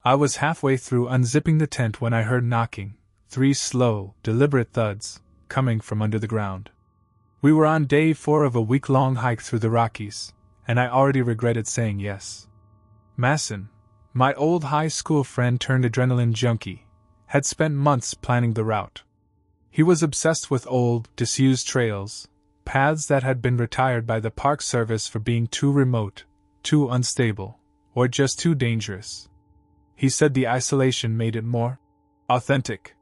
I was halfway through unzipping the tent when I heard knocking, 3 slow, deliberate thuds, coming from under the ground. We were on day 4 of a week-long hike through the Rockies, and I already regretted saying yes. Masson, my old high school friend turned adrenaline junkie, had spent months planning the route. He was obsessed with old, disused trails, paths that had been retired by the Park Service for being too remote, too unstable, or just too dangerous. He said the isolation made it more authentic.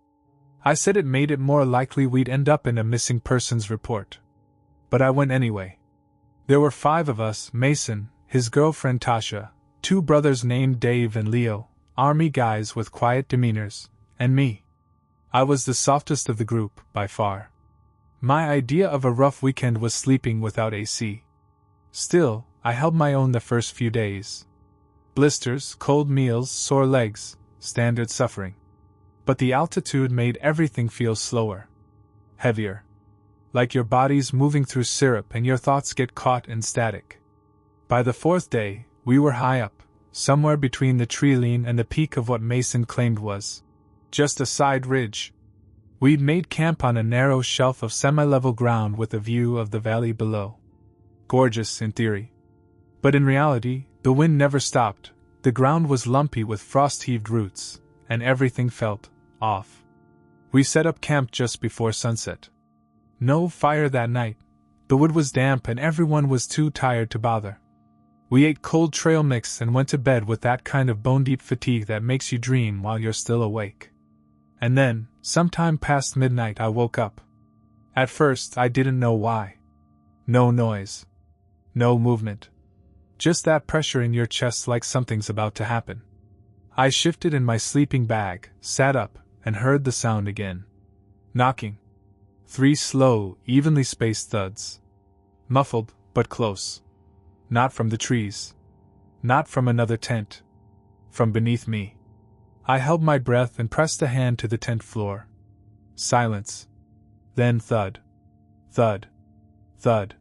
I said it made it more likely we'd end up in a missing persons report. But I went anyway. There were 5 of us: Mason, his girlfriend Tasha, 2 brothers named Dave and Leo, army guys with quiet demeanors, and me. I was the softest of the group, by far. My idea of a rough weekend was sleeping without AC. Still, I held my own the first few days. Blisters, cold meals, sore legs, standard suffering. But the altitude made everything feel slower. Heavier. Like your body's moving through syrup and your thoughts get caught in static. By the 4th day, we were high up, somewhere between the tree line and the peak of what Mason claimed was just a side ridge. We'd made camp on a narrow shelf of semi-level ground with a view of the valley below. Gorgeous in theory. But in reality, the wind never stopped, the ground was lumpy with frost-heaved roots, and everything felt off. We set up camp just before sunset. No fire that night. The wood was damp and everyone was too tired to bother. We ate cold trail mix and went to bed with that kind of bone-deep fatigue that makes you dream while you're still awake. And then, sometime past midnight, I woke up. At first, I didn't know why. No noise. No movement. Just that pressure in your chest like something's about to happen. I shifted in my sleeping bag, sat up, and heard the sound again. Knocking. 3 slow, evenly spaced thuds. Muffled, but close. Not from the trees. Not from another tent. From beneath me. I held my breath and pressed a hand to the tent floor. Silence. Then thud. Thud. Thud.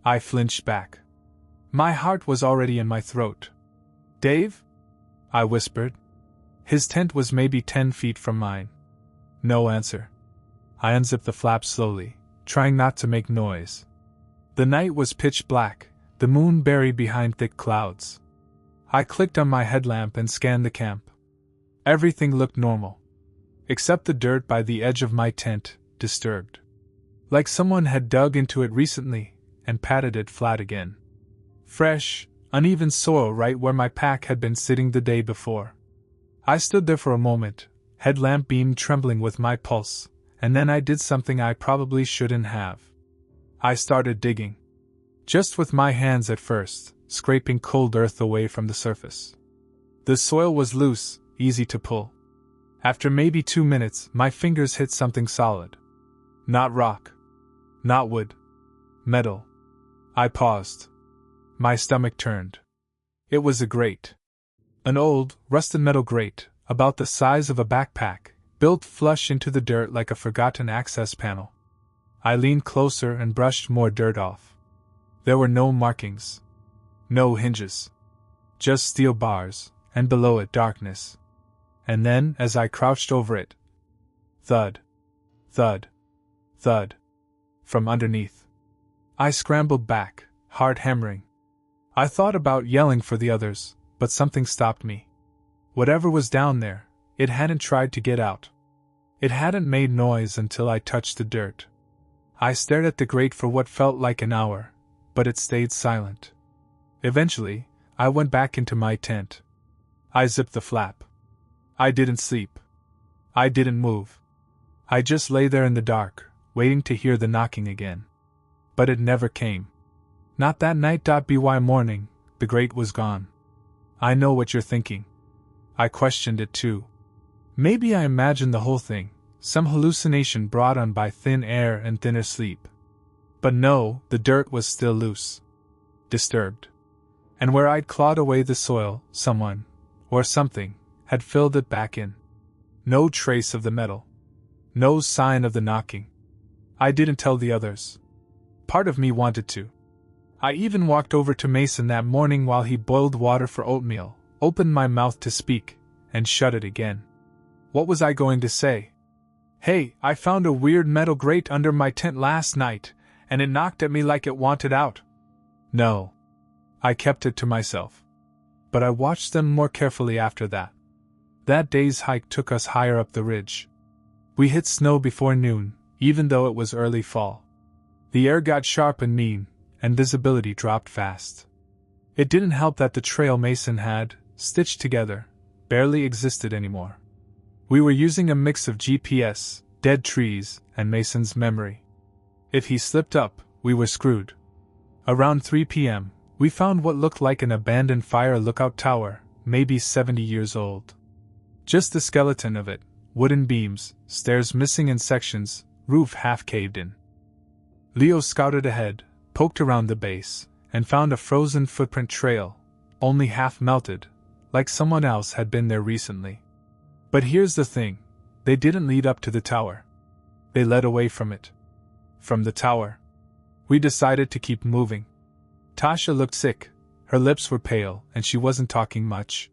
I flinched back. My heart was already in my throat. "Dave?" I whispered. His tent was maybe 10 feet from mine. No answer. I unzipped the flap slowly, trying not to make noise. The night was pitch black, the moon buried behind thick clouds. I clicked on my headlamp and scanned the camp. Everything looked normal. Except the dirt by the edge of my tent, disturbed. Like someone had dug into it recently and patted it flat again. Fresh, uneven soil right where my pack had been sitting the day before. I stood there for a moment, headlamp beam trembling with my pulse, and then I did something I probably shouldn't have. I started digging. Just with my hands at first, scraping cold earth away from the surface. The soil was loose, easy to pull. After maybe 2 minutes, my fingers hit something solid. Not rock. Not wood. Metal. I paused. My stomach turned. It was a grate. An old, rusted metal grate, about the size of a backpack, built flush into the dirt like a forgotten access panel. I leaned closer and brushed more dirt off. There were no markings. No hinges. Just steel bars, and below it darkness. And then, as I crouched over it, thud, thud, thud, from underneath. I scrambled back, heart hammering. I thought about yelling for the others, but something stopped me. Whatever was down there, it hadn't tried to get out. It hadn't made noise until I touched the dirt. I stared at the grate for what felt like an hour, but it stayed silent. Eventually, I went back into my tent. I zipped the flap. I didn't sleep. I didn't move. I just lay there in the dark, waiting to hear the knocking again. But it never came. Not that night. By morning, the grate was gone. I know what you're thinking. I questioned it too. Maybe I imagined the whole thing, some hallucination brought on by thin air and thinner sleep. But no, the dirt was still loose. Disturbed. And where I'd clawed away the soil, someone, or something, had filled it back in. No trace of the metal. No sign of the knocking. I didn't tell the others. Part of me wanted to. I even walked over to Mason that morning while he boiled water for oatmeal, opened my mouth to speak, and shut it again. What was I going to say? Hey, I found a weird metal grate under my tent last night, and it knocked at me like it wanted out. No. I kept it to myself. But I watched them more carefully after that. That day's hike took us higher up the ridge. We hit snow before noon, even though it was early fall. The air got sharp and mean, and visibility dropped fast. It didn't help that the trail Mason had, stitched together, barely existed anymore. We were using a mix of GPS, dead trees, and Mason's memory. If he slipped up, we were screwed. Around 3 p.m., we found what looked like an abandoned fire lookout tower, maybe 70 years old. Just the skeleton of it, wooden beams, stairs missing in sections, roof half caved in. Leo scouted ahead, poked around the base, and found a frozen footprint trail, only half melted, like someone else had been there recently. But here's the thing, they didn't lead up to the tower. They led away from it. From the tower. We decided to keep moving. Tasha looked sick, her lips were pale, and she wasn't talking much.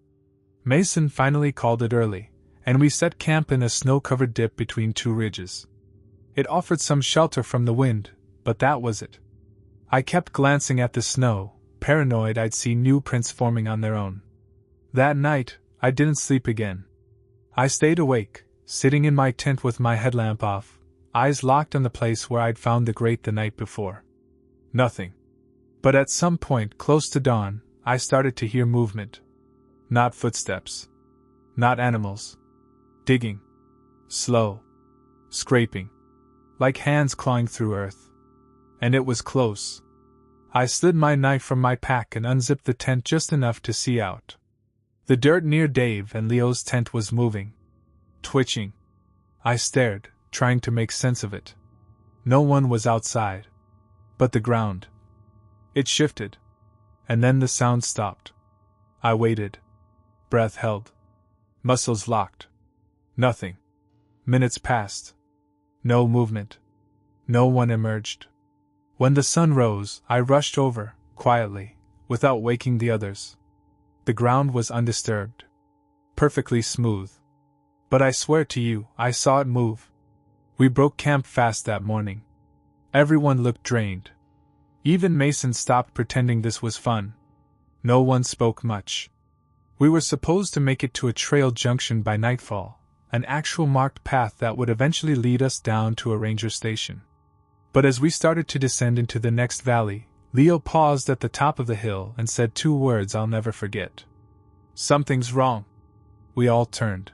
Mason finally called it early, and we set camp in a snow-covered dip between two ridges. It offered some shelter from the wind, but that was it. I kept glancing at the snow, paranoid I'd see new prints forming on their own. That night, I didn't sleep again. I stayed awake, sitting in my tent with my headlamp off, eyes locked on the place where I'd found the grate the night before. Nothing. But at some point close to dawn, I started to hear movement. Not footsteps. Not animals. Digging. Slow. Scraping. Like hands clawing through earth. And it was close. I slid my knife from my pack and unzipped the tent just enough to see out. The dirt near Dave and Leo's tent was moving. Twitching. I stared, trying to make sense of it. No one was outside. But the ground. It shifted. And then the sound stopped. I waited. Breath held. Muscles locked. Nothing. Minutes passed. No movement. No one emerged. When the sun rose, I rushed over, quietly, without waking the others. The ground was undisturbed. Perfectly smooth. But I swear to you, I saw it move. We broke camp fast that morning. Everyone looked drained. Even Mason stopped pretending this was fun. No one spoke much. We were supposed to make it to a trail junction by nightfall, an actual marked path that would eventually lead us down to a ranger station. But as we started to descend into the next valley, Leo paused at the top of the hill and said 2 words I'll never forget. Something's wrong. We all turned.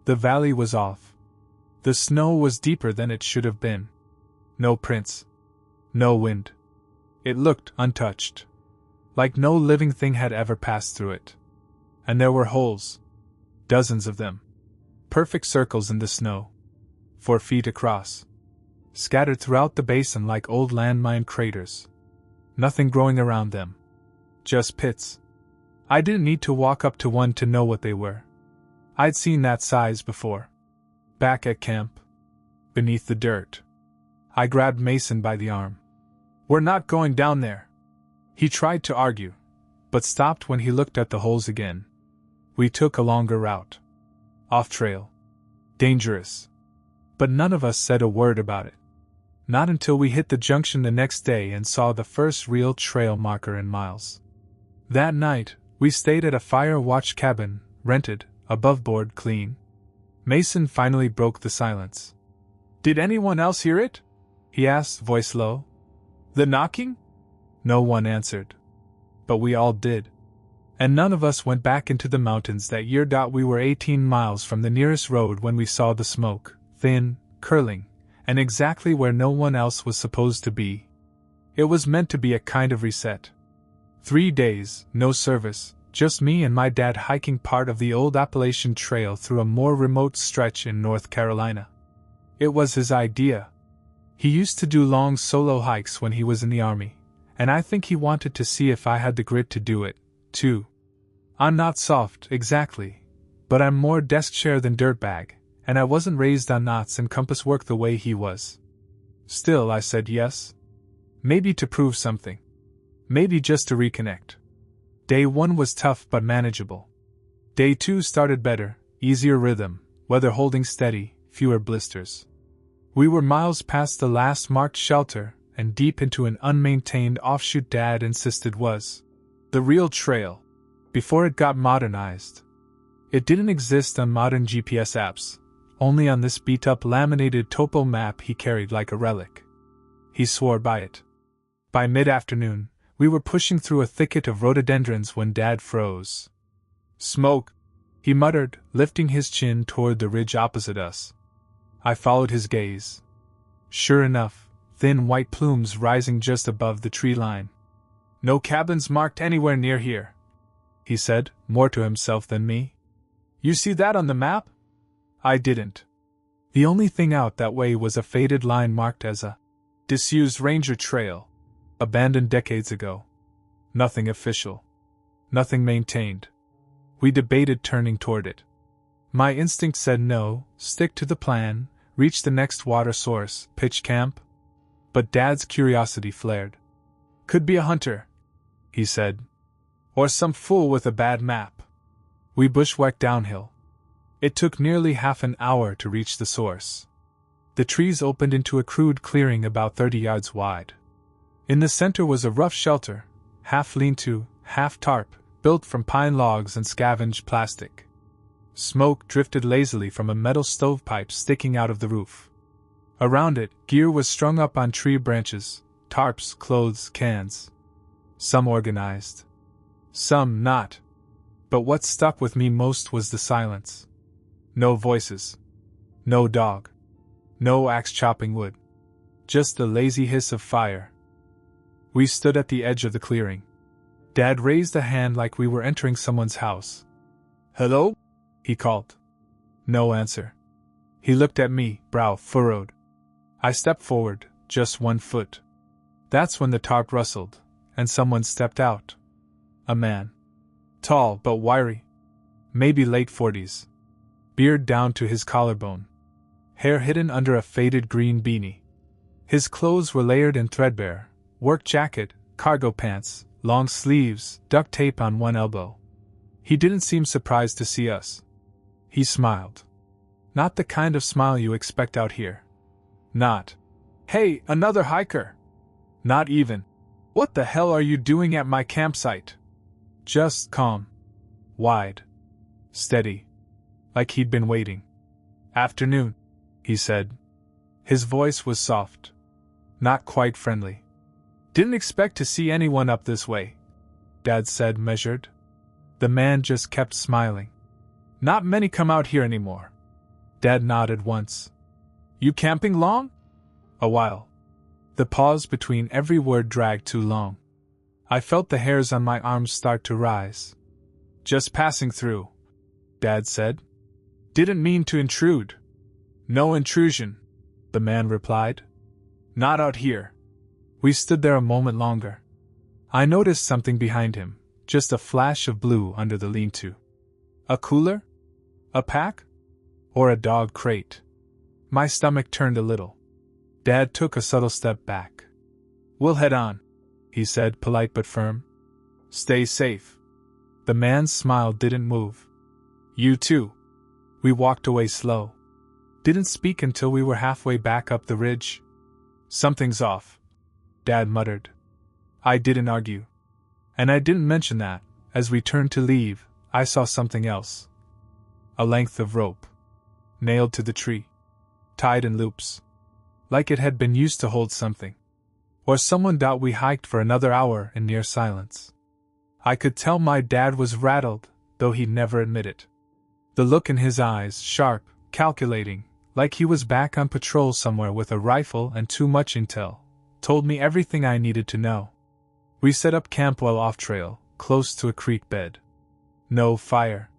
The valley was off. The snow was deeper than it should have been. No prints. No wind. It looked untouched. Like no living thing had ever passed through it. And there were holes. Dozens of them. Perfect circles in the snow. 4 feet across. Scattered throughout the basin like old landmine craters. Nothing growing around them. Just pits. I didn't need to walk up to one to know what they were. I'd seen that size before. Back at camp. Beneath the dirt. I grabbed Mason by the arm. We're not going down there. He tried to argue, but stopped when he looked at the holes again. We took a longer route. Off trail. Dangerous. But none of us said a word about it. Not until we hit the junction the next day and saw the first real trail marker in miles. That night, we stayed at a fire-watch cabin, rented, above board, clean. Mason finally broke the silence. Did anyone else hear it? He asked, voice low. The knocking? No one answered. But we all did. And none of us went back into the mountains that year. We were 18 miles from the nearest road when we saw the smoke, thin, curling, and exactly where no one else was supposed to be. It was meant to be a kind of reset. 3 days, no service, just me and my dad hiking part of the old Appalachian Trail through a more remote stretch in North Carolina. It was his idea. He used to do long solo hikes when he was in the army, and I think he wanted to see if I had the grit to do it, too. I'm not soft, exactly, but I'm more desk chair than dirtbag, and I wasn't raised on knots and compass work the way he was. Still, I said yes. Maybe to prove something. Maybe just to reconnect. Day 1 was tough but manageable. Day 2 started better, easier rhythm, weather holding steady, fewer blisters. We were miles past the last marked shelter and deep into an unmaintained offshoot Dad insisted was the real trail, before it got modernized. It didn't exist on modern GPS apps, only on this beat-up laminated topo map he carried like a relic. He swore by it. By mid-afternoon, we were pushing through a thicket of rhododendrons when Dad froze. "Smoke," he muttered, lifting his chin toward the ridge opposite us. I followed his gaze. Sure enough, thin white plumes rising just above the tree line. "No cabins marked anywhere near here," he said, more to himself than me. "You see that on the map?" I didn't. The only thing out that way was a faded line marked as a disused ranger trail, abandoned decades ago. Nothing official. Nothing maintained. We debated turning toward it. My instinct said no, stick to the plan, reach the next water source, pitch camp. But Dad's curiosity flared. "Could be a hunter," he said. "Or some fool with a bad map." We bushwhacked downhill. It took nearly half an hour to reach the source. The trees opened into a crude clearing about 30 yards wide. In the center was a rough shelter, half lean-to, half tarp, built from pine logs and scavenged plastic. Smoke drifted lazily from a metal stovepipe sticking out of the roof. Around it, gear was strung up on tree branches, tarps, clothes, cans. Some organized. Some not. But what stuck with me most was the silence. No voices. No dog. No axe chopping wood. Just the lazy hiss of fire. We stood at the edge of the clearing. Dad raised a hand like we were entering someone's house. "Hello?" he called. No answer. He looked at me, brow furrowed. I stepped forward, just 1 foot. That's when the tarp rustled, and someone stepped out. A man. Tall but wiry. Maybe late 40s. Beard down to his collarbone. Hair hidden under a faded green beanie. His clothes were layered and threadbare. Work jacket, cargo pants, long sleeves, duct tape on one elbow. He didn't seem surprised to see us. He smiled. Not the kind of smile you expect out here. Not, "Hey, another hiker!" Not even, "What the hell are you doing at my campsite?" Just calm. Wide. Steady. Like he'd been waiting. "Afternoon," he said. His voice was soft. Not quite friendly. "Didn't expect to see anyone up this way," Dad said, measured. The man just kept smiling. "Not many come out here anymore." Dad nodded once. "You camping long?" "A while." The pause between every word dragged too long. I felt the hairs on my arms start to rise. "Just passing through," Dad said. "Didn't mean to intrude." "No intrusion," the man replied. "Not out here." We stood there a moment longer. I noticed something behind him, just a flash of blue under the lean-to. A cooler? A pack? Or a dog crate? My stomach turned a little. Dad took a subtle step back. "We'll head on," he said, polite but firm. "Stay safe." The man's smile didn't move. "You too." We walked away slow. Didn't speak until we were halfway back up the ridge. "Something's off," Dad muttered. I didn't argue. And I didn't mention that, as we turned to leave, I saw something else. A length of rope. Nailed to the tree. Tied in loops. Like it had been used to hold something. Or someone doubt we hiked for another hour in near silence. I could tell my dad was rattled, though he'd never admit it. The look in his eyes, sharp, calculating, like he was back on patrol somewhere with a rifle and too much intel, told me everything I needed to know. We set up camp well off-trail, close to a creek bed. No fire.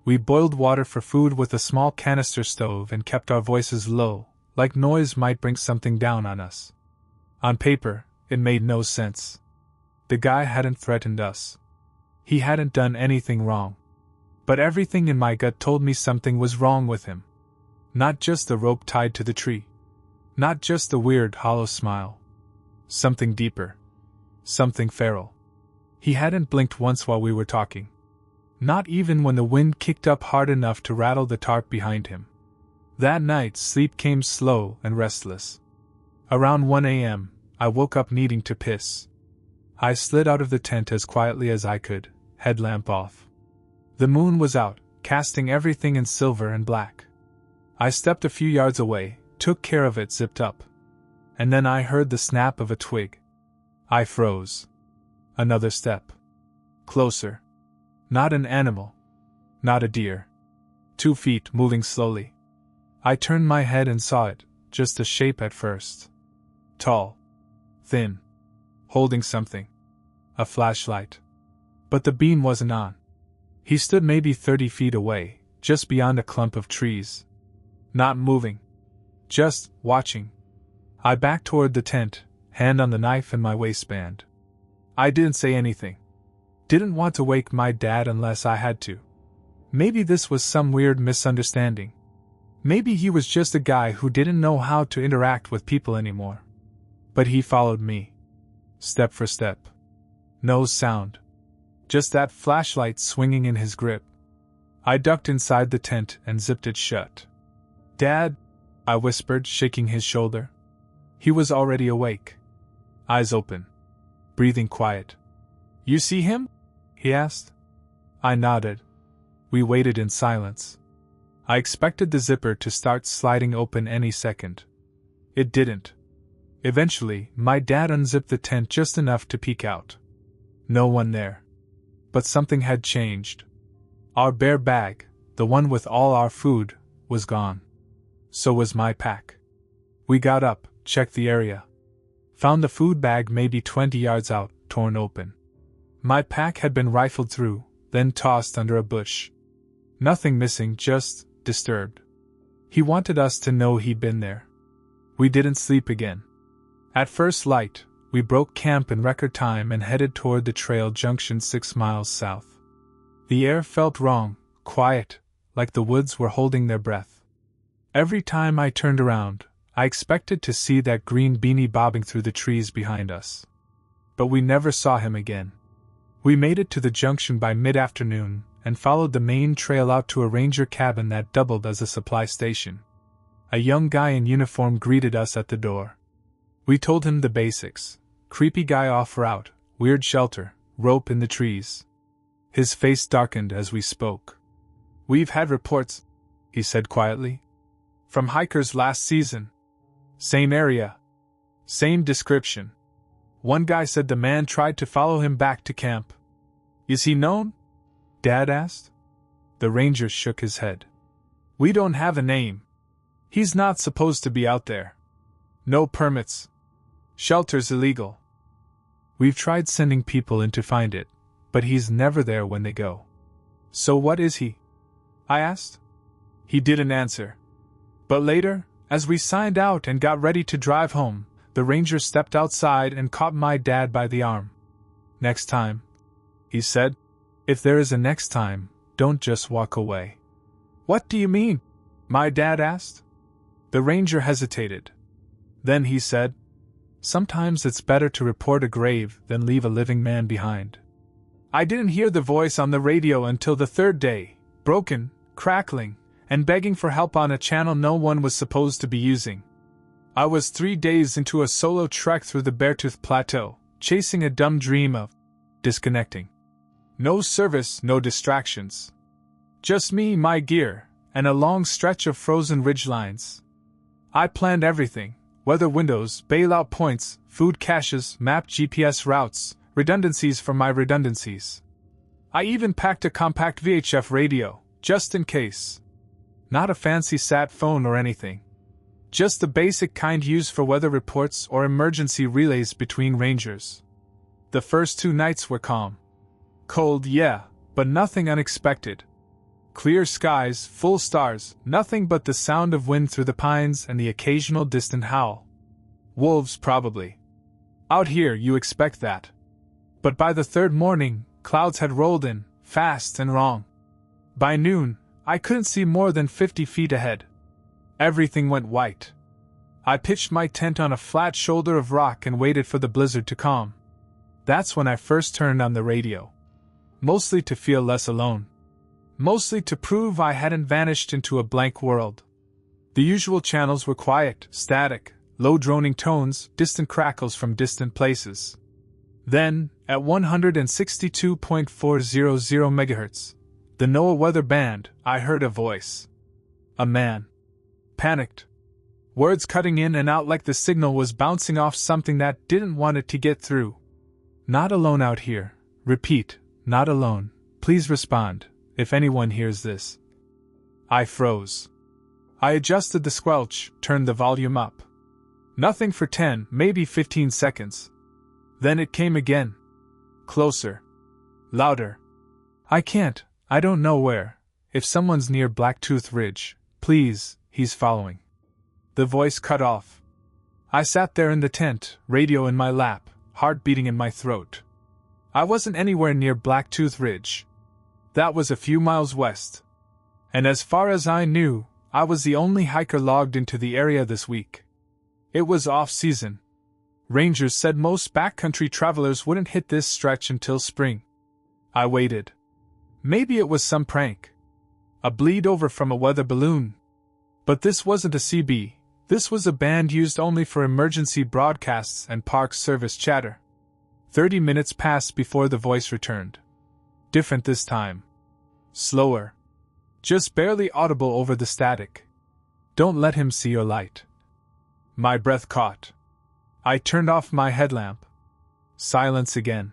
We boiled water for food with a small canister stove and kept our voices low, like noise might bring something down on us. On paper, it made no sense. The guy hadn't threatened us. He hadn't done anything wrong. But everything in my gut told me something was wrong with him. Not just the rope tied to the tree. Not just the weird, hollow smile. Something deeper. Something feral. He hadn't blinked once while we were talking. not even when the wind kicked up hard enough to rattle the tarp behind him. That night, sleep came slow and restless. Around 1 a.m., I woke up needing to piss. I slid out of the tent as quietly as I could, headlamp off. The moon was out, casting everything in silver and black. I stepped a few yards away, took care of it zipped up. And then I heard the snap of a twig. I froze. Another step. Closer. Not an animal. Not a deer. 2 feet moving slowly. I turned my head and saw it, just a shape at first. Tall. Thin. Holding something. A flashlight. But the beam wasn't on. He stood maybe 30 feet away, just beyond a clump of trees. Not moving. Just watching. I backed toward the tent, hand on the knife in my waistband. I didn't say anything. Didn't want to wake my dad unless I had to. Maybe this was some weird misunderstanding. Maybe he was just a guy who didn't know how to interact with people anymore. But he followed me. Step for step. No sound. Just that flashlight swinging in his grip. I ducked inside the tent and zipped it shut. "Dad," I whispered, shaking his shoulder. He was already awake. Eyes open. Breathing quiet. "You see him?" he asked. I nodded. We waited in silence. I expected the zipper to start sliding open any second. It didn't. Eventually, my dad unzipped the tent just enough to peek out. No one there. But something had changed. Our bear bag, the one with all our food, was gone. So was my pack. We got up, checked the area. Found the food bag maybe 20 yards out, torn open. My pack had been rifled through, then tossed under a bush. Nothing missing, just disturbed. He wanted us to know he'd been there. We didn't sleep again. At first light, we broke camp in record time and headed toward the trail junction 6 miles south. The air felt wrong, quiet, like the woods were holding their breath. Every time I turned around, I expected to see that green beanie bobbing through the trees behind us. But we never saw him again. We made it to the junction by mid-afternoon and followed the main trail out to a ranger cabin that doubled as a supply station. A young guy in uniform greeted us at the door. We told him the basics. Creepy guy off route, weird shelter, rope in the trees. His face darkened as we spoke. "We've had reports," he said quietly. "From hikers last season. Same area. Same description. One guy said the man tried to follow him back to camp." "Is he known?" Dad asked. The ranger shook his head. "We don't have a name. He's not supposed to be out there. No permits. Shelter's illegal. We've tried sending people in to find it, but he's never there when they go." "So what is he?" I asked. He didn't answer. But later, as we signed out and got ready to drive home, the ranger stepped outside and caught my dad by the arm. "Next time," he said. "If there is a next time, don't just walk away." "What do you mean?" my dad asked. The ranger hesitated. Then he said, "Sometimes it's better to report a grave than leave a living man behind." I didn't hear the voice on the radio until the 3rd day, broken, crackling, and begging for help on a channel no one was supposed to be using. I was 3 days into a solo trek through the Beartooth Plateau, chasing a dumb dream of disconnecting. No service, no distractions. Just me, my gear, and a long stretch of frozen ridgelines. I planned everything: weather windows, bailout points, food caches, mapped GPS routes, redundancies for my redundancies. I even packed a compact VHF radio, just in case. Not a fancy sat phone or anything. Just the basic kind used for weather reports or emergency relays between rangers. The first 2 nights were calm. Cold, yeah, but nothing unexpected. Clear skies, full stars, nothing but the sound of wind through the pines and the occasional distant howl. Wolves, probably. Out here, you expect that. But by the 3rd morning, clouds had rolled in, fast and wrong. By noon, I couldn't see more than 50 feet ahead. Everything went white. I pitched my tent on a flat shoulder of rock and waited for the blizzard to calm. That's when I first turned on the radio. Mostly to feel less alone. mostly to prove I hadn't vanished into a blank world. The usual channels were quiet, static, low droning tones, distant crackles from distant places. Then, at 162.400 MHz, the NOAA weather band, I heard a voice. A man. Panicked. Words cutting in and out like the signal was bouncing off something that didn't want it to get through. Not alone out here. Repeat, not alone. Please respond, if anyone hears this. I froze. I adjusted the squelch, turned the volume up. Nothing for 10, maybe 15 seconds. Then it came again. Closer. Louder. I don't know where. If someone's near Blacktooth Ridge, please, he's following. The voice cut off. I sat there in the tent, radio in my lap, heart beating in my throat. I wasn't anywhere near Blacktooth Ridge. That was a few miles west. And as far as I knew, I was the only hiker logged into the area this week. It was off-season. Rangers said most backcountry travelers wouldn't hit this stretch until spring. I waited. Maybe it was some prank. A bleed over from a weather balloon. But this wasn't a CB. This was a band used only for emergency broadcasts and Park Service chatter. 30 minutes passed before the voice returned. Different this time. Slower. Just barely audible over the static. Don't let him see your light. My breath caught. I turned off my headlamp. Silence again.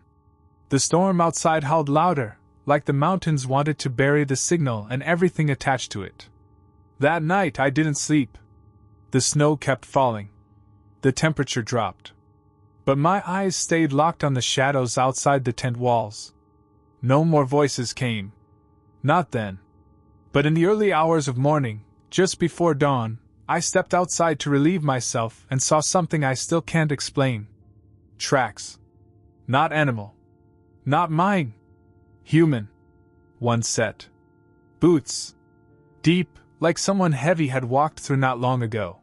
The storm outside howled louder, like the mountains wanted to bury the signal and everything attached to it. That night I didn't sleep. The snow kept falling. The temperature dropped. But my eyes stayed locked on the shadows outside the tent walls. No more voices came. Not then. But in the early hours of morning, just before dawn, I stepped outside to relieve myself and saw something I still can't explain. Tracks. Not animal. Not mine. Human. One set. Boots. Deep, like someone heavy had walked through not long ago.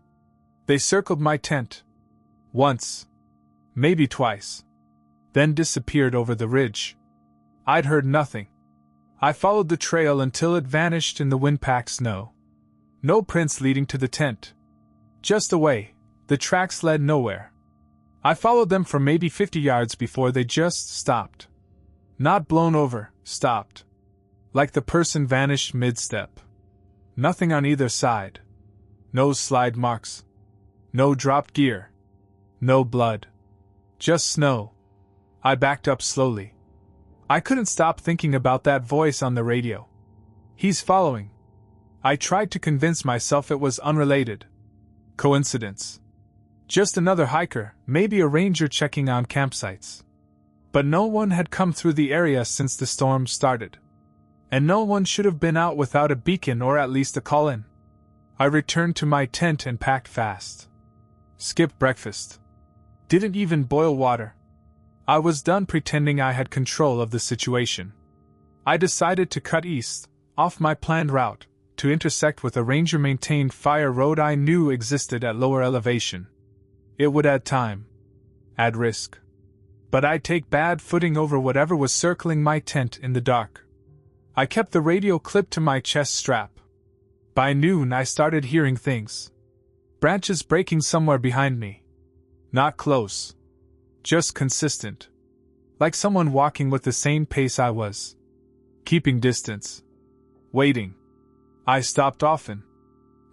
They circled my tent. Once. Maybe twice. Then disappeared over the ridge. I'd heard nothing. I followed the trail until it vanished in the wind-packed snow. No prints leading to the tent. Just away, the tracks led nowhere. I followed them for maybe 50 yards before they just stopped. Not blown over, stopped. Like the person vanished mid-step. Nothing on either side. No slide marks. No dropped gear. No blood. Just snow. I backed up slowly. I couldn't stop thinking about that voice on the radio. He's following. I tried to convince myself it was unrelated. Coincidence. Just another hiker, maybe a ranger checking on campsites. But no one had come through the area since the storm started. And no one should have been out without a beacon or at least a call-in. I returned to my tent and packed fast. Skipped breakfast. Didn't even boil water. I was done pretending I had control of the situation. I decided to cut east, off my planned route, to intersect with a ranger-maintained fire road I knew existed at lower elevation. It would add time. Add risk. But I'd take bad footing over whatever was circling my tent in the dark. I kept the radio clipped to my chest strap. By noon I started hearing things. Branches breaking somewhere behind me. Not close. Just consistent. Like someone walking with the same pace I was. Keeping distance. Waiting. I stopped often.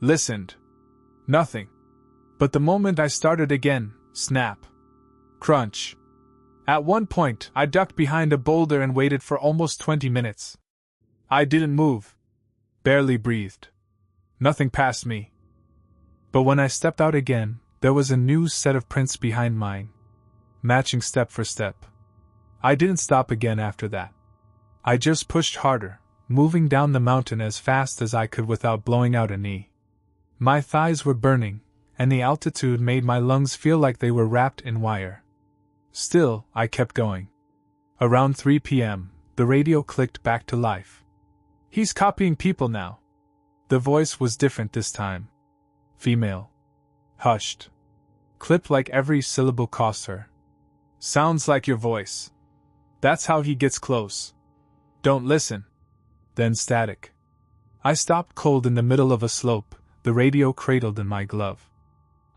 Listened. Nothing. But the moment I started again, snap. Crunch. At one point, I ducked behind a boulder and waited for almost 20 minutes. I didn't move. Barely breathed. Nothing passed me. But when I stepped out again, there was a new set of prints behind mine. Matching step for step. I didn't stop again after that. I just pushed harder, moving down the mountain as fast as I could without blowing out a knee. My thighs were burning, and the altitude made my lungs feel like they were wrapped in wire. Still, I kept going. Around 3 p.m., the radio clicked back to life. He's copying people now. The voice was different this time. Female. Hushed. Clipped like every syllable cost her. Sounds like your voice. That's how he gets close. Don't listen. Then static. I stopped cold in the middle of a slope, the radio cradled in my glove.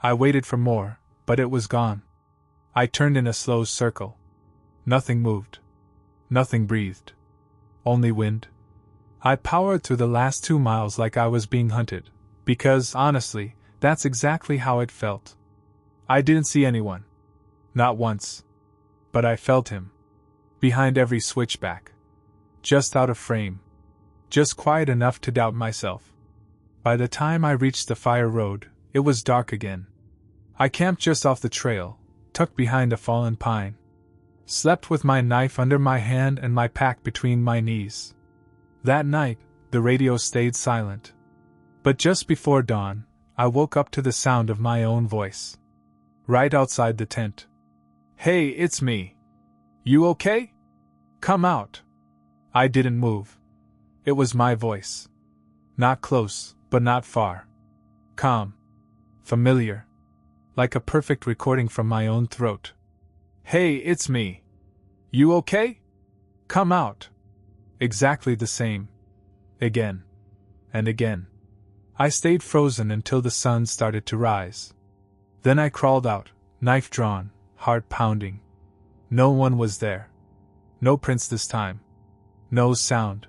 I waited for more, but it was gone. I turned in a slow circle. Nothing moved. Nothing breathed. Only wind. I powered through the last 2 miles like I was being hunted, because, honestly, that's exactly how it felt. I didn't see anyone. Not once. But I felt him. Behind every switchback. Just out of frame. Just quiet enough to doubt myself. By the time I reached the fire road, it was dark again. I camped just off the trail, tucked behind a fallen pine. Slept with my knife under my hand and my pack between my knees. That night, the radio stayed silent. But just before dawn, I woke up to the sound of my own voice. Right outside the tent. "Hey, it's me. You okay? Come out." I didn't move. It was my voice. Not close, but not far. Calm. Familiar. Like a perfect recording from my own throat. "Hey, it's me. You okay? Come out." Exactly the same. Again. And again. I stayed frozen until the sun started to rise. Then I crawled out, knife drawn, heart pounding. No one was there. No prints this time. No sound.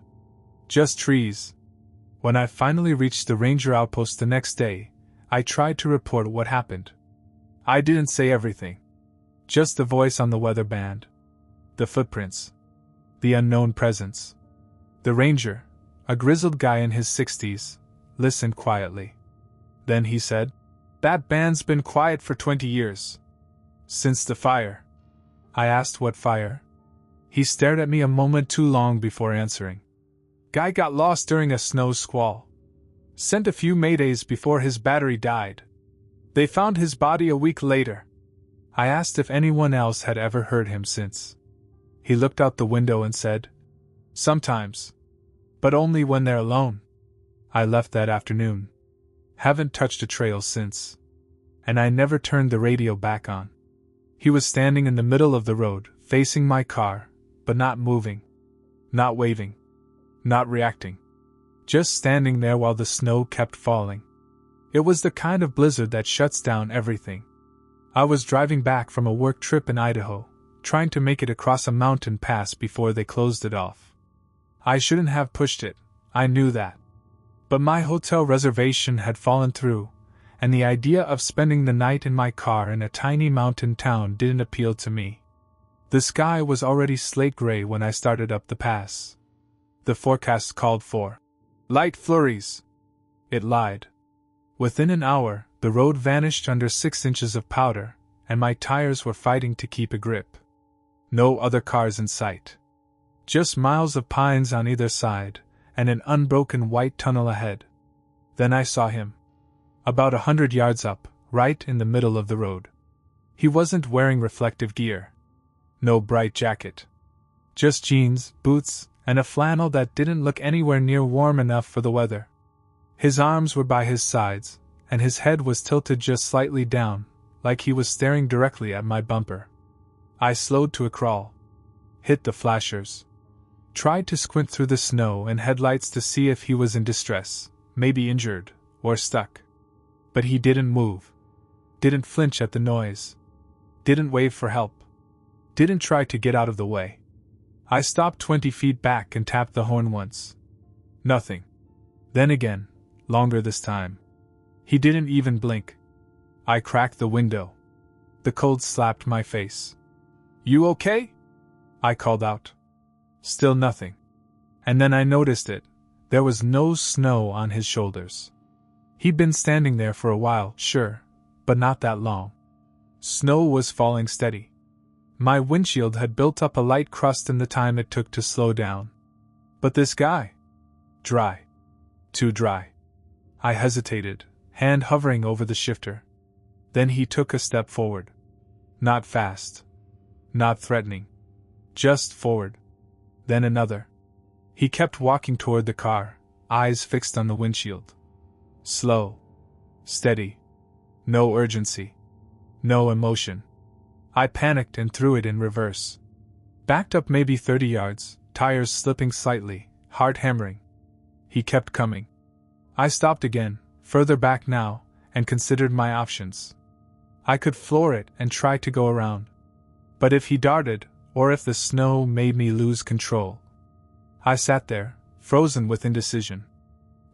Just trees. When I finally reached the ranger outpost the next day, I tried to report what happened. I didn't say everything. Just the voice on the weather band. The footprints. The unknown presence. The ranger, a grizzled guy in his 60s, listened quietly. Then he said, "That band's been quiet for 20 years. Since the fire." I asked what fire. He stared at me a moment too long before answering. "Guy got lost during a snow squall. Sent a few maydays before his battery died. They found his body a week later." I asked if anyone else had ever heard him since. He looked out the window and said, "Sometimes. But only when they're alone." I left that afternoon. Haven't touched a trail since. And I never turned the radio back on. He was standing in the middle of the road, facing my car, but not moving. Not waving. Not reacting. Just standing there while the snow kept falling. It was the kind of blizzard that shuts down everything. I was driving back from a work trip in Idaho, trying to make it across a mountain pass before they closed it off. I shouldn't have pushed it, I knew that. But my hotel reservation had fallen through, and the idea of spending the night in my car in a tiny mountain town didn't appeal to me. The sky was already slate gray when I started up the pass. The forecast called for light flurries. It lied. Within an hour, the road vanished under 6 inches of powder, and my tires were fighting to keep a grip. No other cars in sight. Just miles of pines on either side, and an unbroken white tunnel ahead. Then I saw him. About 100 yards up, right in the middle of the road. He wasn't wearing reflective gear. No bright jacket. Just jeans, boots, and a flannel that didn't look anywhere near warm enough for the weather. His arms were by his sides, and his head was tilted just slightly down, like he was staring directly at my bumper. I slowed to a crawl. Hit the flashers. Tried to squint through the snow and headlights to see if he was in distress, maybe injured, or stuck. But he didn't move. Didn't flinch at the noise. Didn't wave for help. Didn't try to get out of the way. I stopped 20 feet back and tapped the horn once. Nothing. Then again, longer this time. He didn't even blink. I cracked the window. The cold slapped my face. "You okay?" I called out. Still nothing. And then I noticed it. There was no snow on his shoulders. He'd been standing there for a while, sure, but not that long. Snow was falling steady. My windshield had built up a light crust in the time it took to slow down. But this guy? Dry. Too dry. I hesitated, hand hovering over the shifter. Then he took a step forward. Not fast. Not threatening. Just forward. Then another. He kept walking toward the car, eyes fixed on the windshield. Slow. Steady. No urgency. No emotion. I panicked and threw it in reverse. Backed up maybe 30 yards, tires slipping slightly, heart hammering. He kept coming. I stopped again, further back now, and considered my options. I could floor it and try to go around. But if he darted, or if the snow made me lose control. I sat there, frozen with indecision,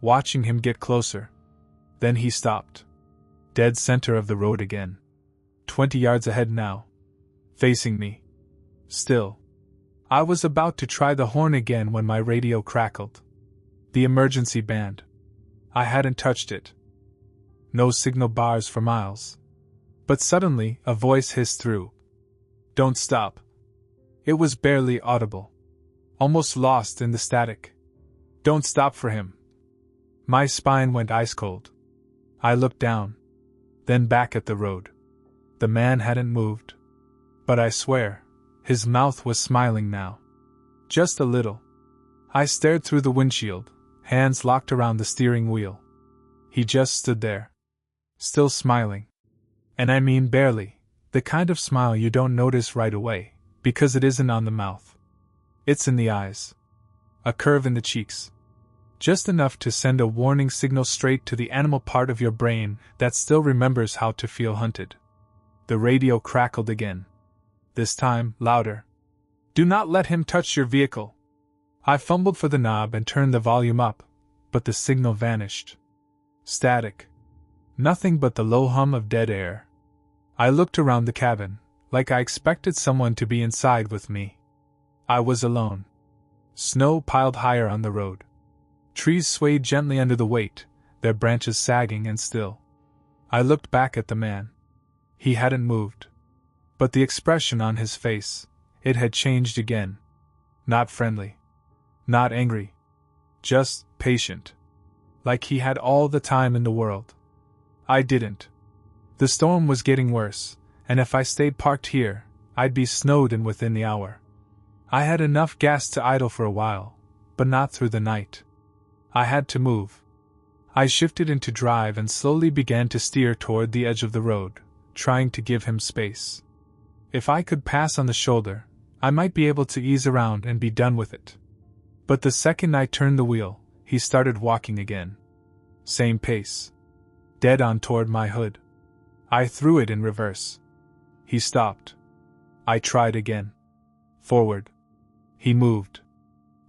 watching him get closer. Then he stopped. Dead center of the road again. 20 yards ahead now. Facing me. Still. I was about to try the horn again when my radio crackled. The emergency band. I hadn't touched it. No signal bars for miles. But suddenly, a voice hissed through. "Don't stop." It was barely audible. Almost lost in the static. "Don't stop for him." My spine went ice cold. I looked down. Then back at the road. The man hadn't moved. But I swear, his mouth was smiling now. Just a little. I stared through the windshield, hands locked around the steering wheel. He just stood there. Still smiling. And I mean barely, the kind of smile you don't notice right away, because it isn't on the mouth. It's in the eyes. A curve in the cheeks. Just enough to send a warning signal straight to the animal part of your brain that still remembers how to feel hunted. The radio crackled again. This time, louder. "Do not let him touch your vehicle." I fumbled for the knob and turned the volume up, but the signal vanished. Static. Nothing but the low hum of dead air. I looked around the cabin, like I expected someone to be inside with me. I was alone. Snow piled higher on the road. Trees swayed gently under the weight, their branches sagging and still. I looked back at the man. He hadn't moved. But the expression on his face, it had changed again. Not friendly. Not angry. Just patient. Like he had all the time in the world. I didn't. The storm was getting worse, and if I stayed parked here, I'd be snowed in within the hour. I had enough gas to idle for a while, but not through the night. I had to move. I shifted into drive and slowly began to steer toward the edge of the road, trying to give him space. If I could pass on the shoulder, I might be able to ease around and be done with it. But the second I turned the wheel, he started walking again. Same pace. Dead on toward my hood. I threw it in reverse. He stopped. I tried again. Forward. He moved.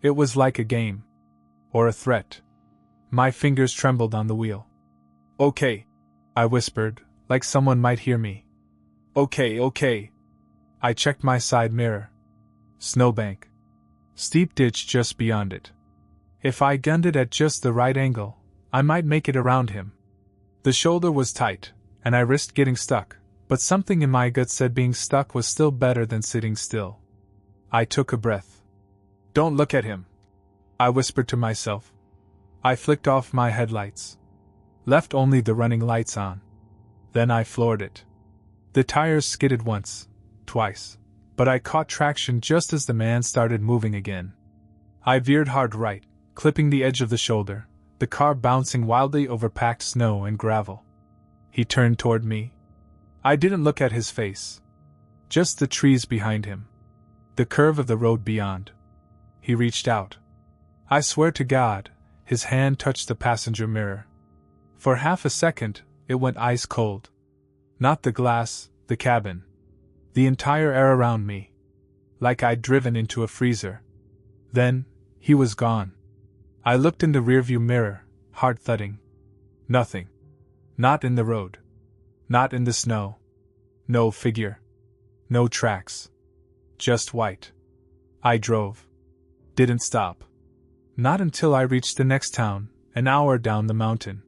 It was like a game. Or a threat. My fingers trembled on the wheel. "Okay," I whispered, like someone might hear me. Okay. I checked my side mirror. Snowbank. Steep ditch just beyond it. If I gunned it at just the right angle, I might make it around him. The shoulder was tight, and I risked getting stuck, but something in my gut said being stuck was still better than sitting still. I took a breath. "Don't look at him," I whispered to myself. I flicked off my headlights. Left only the running lights on. Then I floored it. The tires skidded once, twice, but I caught traction just as the man started moving again. I veered hard right, clipping the edge of the shoulder, the car bouncing wildly over packed snow and gravel. He turned toward me. I didn't look at his face. Just the trees behind him. The curve of the road beyond. He reached out. I swear to God, his hand touched the passenger mirror. For half a second, it went ice cold. Not the glass, the cabin. The entire air around me. Like I'd driven into a freezer. Then, he was gone. I looked in the rearview mirror, heart thudding. Nothing. Not in the road. Not in the snow. No figure. No tracks. Just white. I drove. Didn't stop. Not until I reached the next town, an hour down the mountain.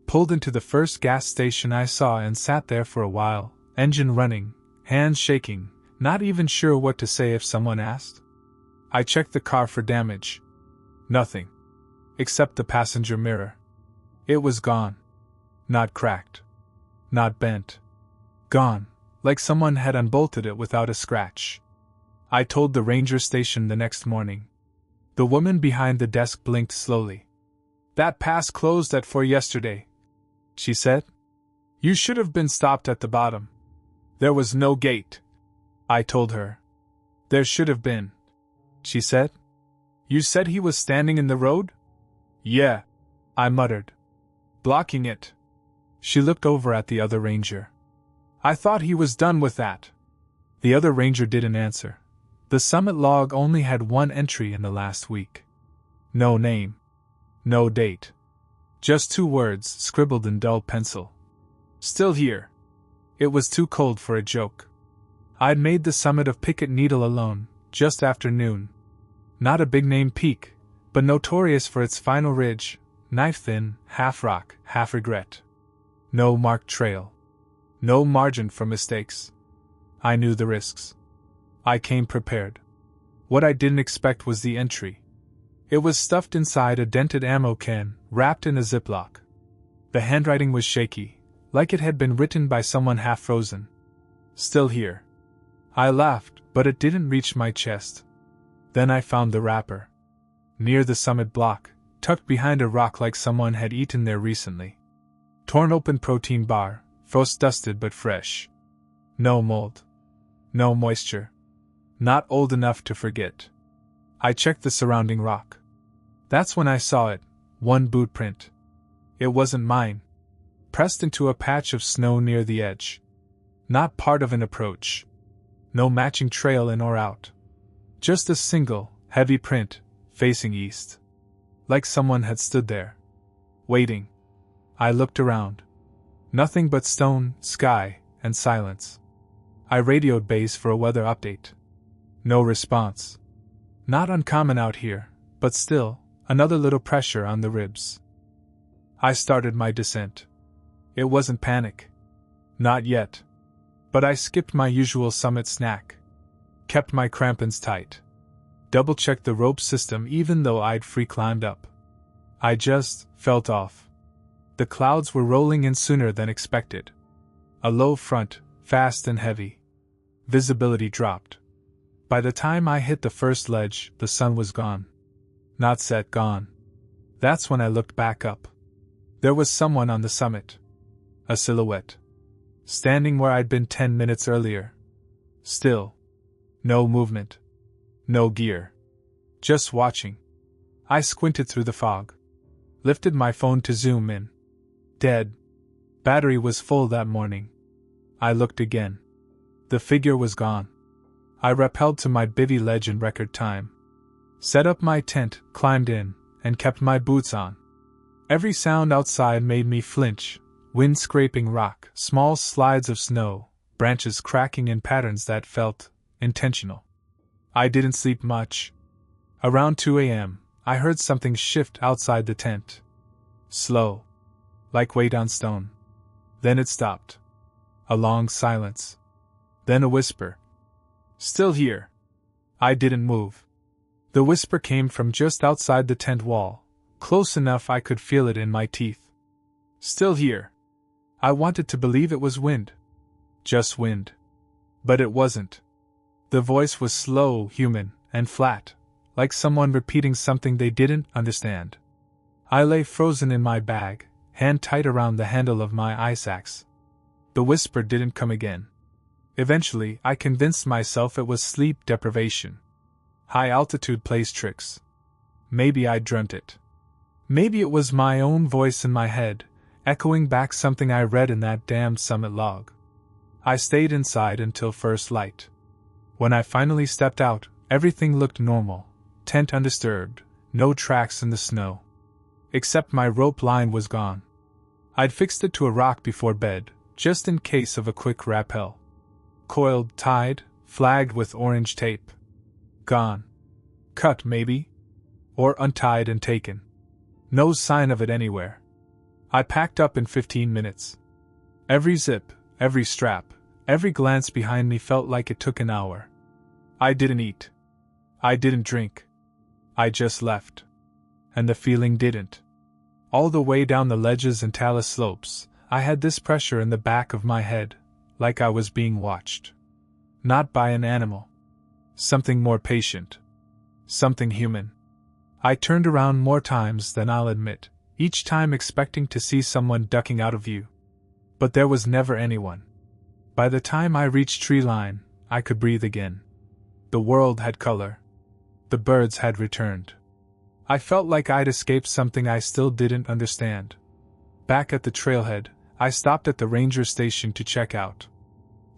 Pulled into the first gas station I saw and sat there for a while, engine running, hands shaking, not even sure what to say if someone asked. I checked the car for damage. Nothing. Except the passenger mirror. It was gone. Not cracked. Not bent. Gone, like someone had unbolted it without a scratch. I told the ranger station the next morning. The woman behind the desk blinked slowly. "That pass closed at 4 yesterday," she said. "You should have been stopped at the bottom." "There was no gate," I told her. "There should have been," she said. You said he was standing in the road? Yeah, I muttered. Blocking it. She looked over at the other ranger. I thought he was done with that. The other ranger didn't answer. The summit log only had one entry in the last week. No name. No date. Just 2 words scribbled in dull pencil. Still here. It was too cold for a joke. I'd made the summit of Picket Needle alone, just after noon. Not a big-name peak, but notorious for its final ridge, knife-thin, half rock, half regret. No marked trail. No margin for mistakes. I knew the risks. I came prepared. What I didn't expect was the entry. It was stuffed inside a dented ammo can, wrapped in a Ziploc. The handwriting was shaky, like it had been written by someone half-frozen. Still here. I laughed, but it didn't reach my chest. Then I found the wrapper. Near the summit block, tucked behind a rock like someone had eaten there recently. Torn open protein bar, frost-dusted but fresh. No mold. No moisture. Not old enough to forget. I checked the surrounding rock. That's when I saw it, one boot print. It wasn't mine. Pressed into a patch of snow near the edge. Not part of an approach. No matching trail in or out. Just a single, heavy print, facing east. Like someone had stood there. Waiting. I looked around. Nothing but stone, sky, and silence. I radioed base for a weather update. No response. Not uncommon out here, but still, another little pressure on the ribs. I started my descent. It wasn't panic. Not yet. But I skipped my usual summit snack. Kept my crampons tight. Double-checked the rope system even though I'd free-climbed up. I just felt off. The clouds were rolling in sooner than expected. A low front, fast and heavy. Visibility dropped. By the time I hit the first ledge, the sun was gone. Not set, gone. That's when I looked back up. There was someone on the summit. A silhouette. Standing where I'd been 10 minutes earlier. Still. No movement. No gear. Just watching. I squinted through the fog. Lifted my phone to zoom in. Dead. Battery was full that morning. I looked again. The figure was gone. I rappelled to my bivvy ledge in record time. Set up my tent, climbed in, and kept my boots on. Every sound outside made me flinch. Wind scraping rock, small slides of snow, branches cracking in patterns that felt intentional. I didn't sleep much. Around 2 a.m., I heard something shift outside the tent. Slow. Like weight on stone. Then it stopped. A long silence. Then a whisper. Still here. I didn't move. The whisper came from just outside the tent wall, close enough I could feel it in my teeth. Still here. I wanted to believe it was wind. Just wind. But it wasn't. The voice was slow, human, and flat, like someone repeating something they didn't understand. I lay frozen in my bag, hand tight around the handle of my ice axe. The whisper didn't come again. Eventually, I convinced myself it was sleep deprivation. High altitude plays tricks. Maybe I dreamt it. Maybe it was my own voice in my head, echoing back something I read in that damned summit log. I stayed inside until first light. When I finally stepped out, everything looked normal. Tent undisturbed, no tracks in the snow. Except my rope line was gone. I'd fixed it to a rock before bed, just in case of a quick rappel. Coiled, tied, flagged with orange tape. Gone. Cut, maybe? Or untied and taken. No sign of it anywhere. I packed up in 15 minutes. Every zip, every strap, every glance behind me felt like it took an hour. I didn't eat. I didn't drink. I just left. And the feeling didn't. All the way down the ledges and talus slopes, I had this pressure in the back of my head, like I was being watched. Not by an animal. Something more patient. Something human. I turned around more times than I'll admit, each time expecting to see someone ducking out of view. But there was never anyone. By the time I reached tree line, I could breathe again. The world had color. The birds had returned. I felt like I'd escaped something I still didn't understand. Back at the trailhead, I stopped at the ranger station to check out.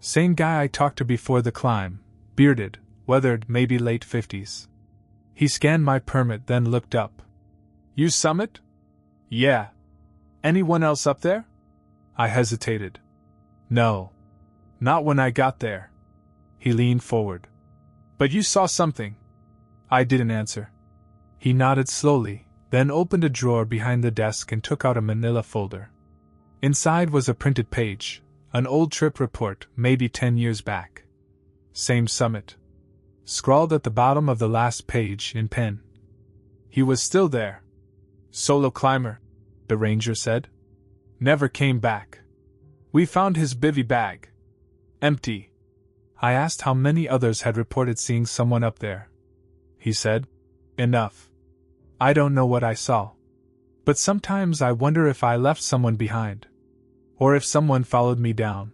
Same guy I talked to before the climb, bearded, weathered, maybe late 50s. He scanned my permit, then looked up. "You Summit?" "Yeah." "Anyone else up there?" I hesitated. "No. Not when I got there." He leaned forward. "But you saw something?" I didn't answer. He nodded slowly, then opened a drawer behind the desk and took out a manila folder. Inside was a printed page, an old trip report, maybe 10 years back. Same summit. Scrawled at the bottom of the last page in pen. He was still there. "Solo climber," the ranger said. "Never came back. We found his bivy bag. Empty." I asked how many others had reported seeing someone up there. He said, "Enough. I don't know what I saw. But sometimes I wonder if I left someone behind. Or if someone followed me down."